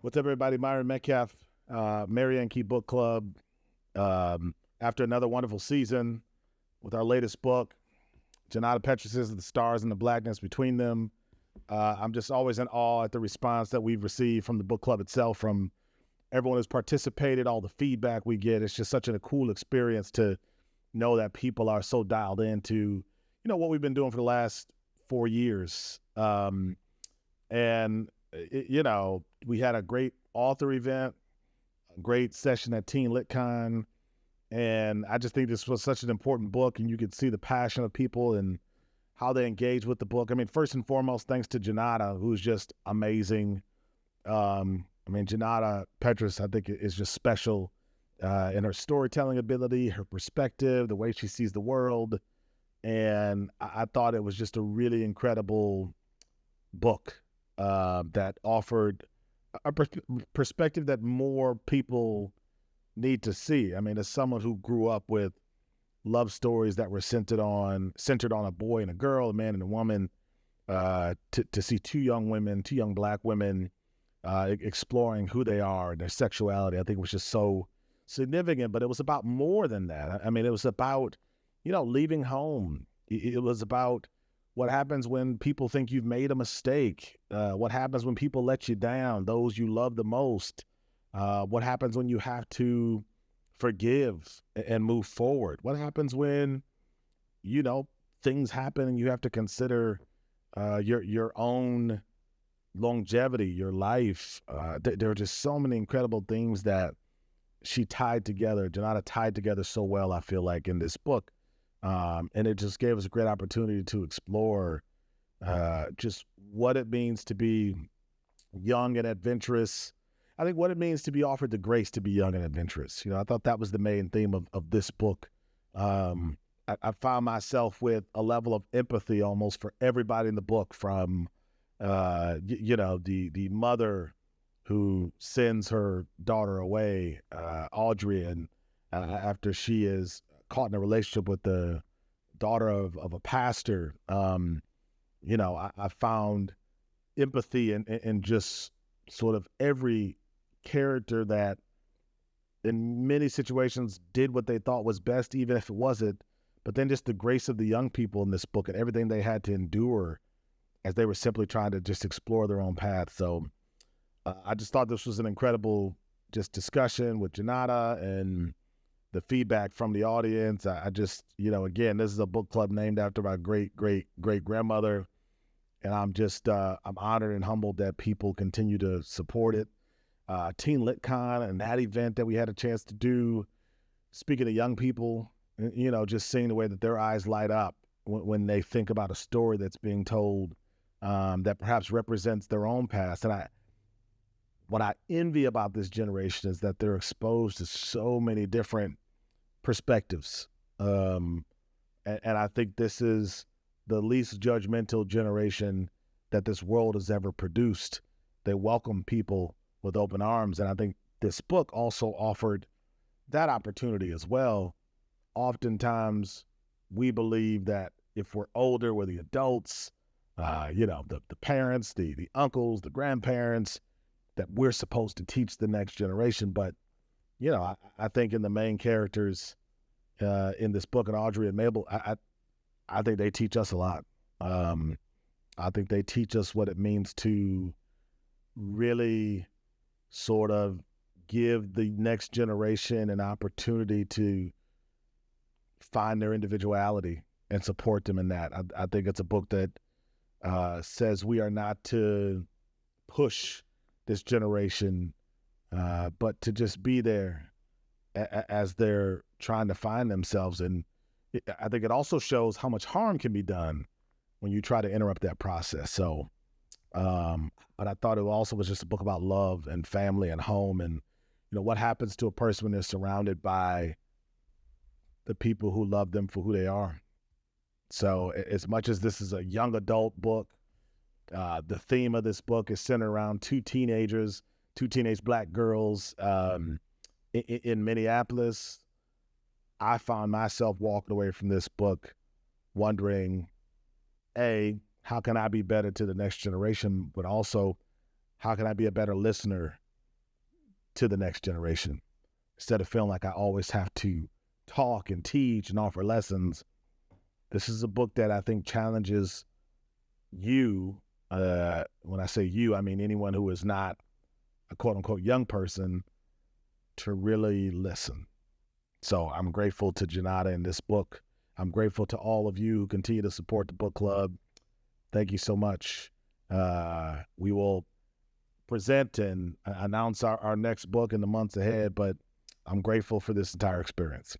What's up, everybody? Myron Medcalf, Marianne Key Book Club. After another wonderful season with our latest book, Janata Petrus's The Stars and the Blackness Between Them. I'm just always in awe at the response that we've received from the book club itself, from everyone who's participated, all the feedback we get. It's just such a cool experience to know that people are so dialed into, what we've been doing for the last 4 years. And we had a great author event, a great session at Teen LitCon, and I just think this was such an important book, and you could see the passion of people and how they engage with the book. I mean, first and foremost, thanks to Janata, who's just amazing. Janata Petrus, I think, is just special in her storytelling ability, her perspective, the way she sees the world, and I thought it was just a really incredible book that offered a perspective that more people need to see. I mean, as someone who grew up with love stories that were centered on a boy and a girl, a man and a woman, to see two young Black women exploring who they are and their sexuality, I think was just so significant. But it was about more than that. I mean, it was about, leaving home. It was about what happens when people think you've made a mistake? What happens when people let you down, those you love the most? What happens when you have to forgive and move forward? What happens when, things happen and you have to consider your own longevity, your life? There are just so many incredible things that Janata tied together so well, I feel like, in this book. And it just gave us a great opportunity to explore just what it means to be young and adventurous. I think what it means to be offered the grace to be young and adventurous. I thought that was the main theme of this book. I found myself with a level of empathy almost for everybody in the book, from the mother who sends her daughter away, Audrey, and after she is caught in a relationship with the daughter of a pastor. I found empathy in just sort of every character that in many situations did what they thought was best, even if it wasn't. But then just the grace of the young people in this book and everything they had to endure as they were simply trying to just explore their own path. So I just thought this was an incredible just discussion with Janata and the feedback from the audience. I just, again, this is a book club named after my great grandmother. And I'm just, I'm honored and humbled that people continue to support it. Teen LitCon and that event that we had a chance to do, speaking to young people, just seeing the way that their eyes light up when they think about a story that's being told that perhaps represents their own past. And what I envy about this generation is that they're exposed to so many different perspectives. And I think this is the least judgmental generation that this world has ever produced. They welcome people with open arms. And I think this book also offered that opportunity as well. Oftentimes, we believe that if we're older, we're the adults, the parents, the uncles, the grandparents, that we're supposed to teach the next generation. But, I think in the main characters in this book, and Audrey and Mabel, I think they teach us a lot. I think they teach us what it means to really sort of give the next generation an opportunity to find their individuality and support them in that. I think it's a book that says we are not to push this generation, but to just be there as they're trying to find themselves. And I think it also shows how much harm can be done when you try to interrupt that process. So, but I thought it also was just a book about love and family and home, and what happens to a person when they're surrounded by the people who love them for who they are. So as much as this is a young adult book, the theme of this book is centered around two teenage Black girls in Minneapolis. I found myself walking away from this book wondering, how can I be better to the next generation? But also, how can I be a better listener to the next generation. Instead of feeling like I always have to talk and teach and offer lessons, this is a book that I think challenges you. When I say you, I mean anyone who is not a quote unquote young person, to really listen. So I'm grateful to Janata in this book. I'm grateful to all of you who continue to support the book club. Thank you so much. We will present and announce our next book in the months ahead, but I'm grateful for this entire experience.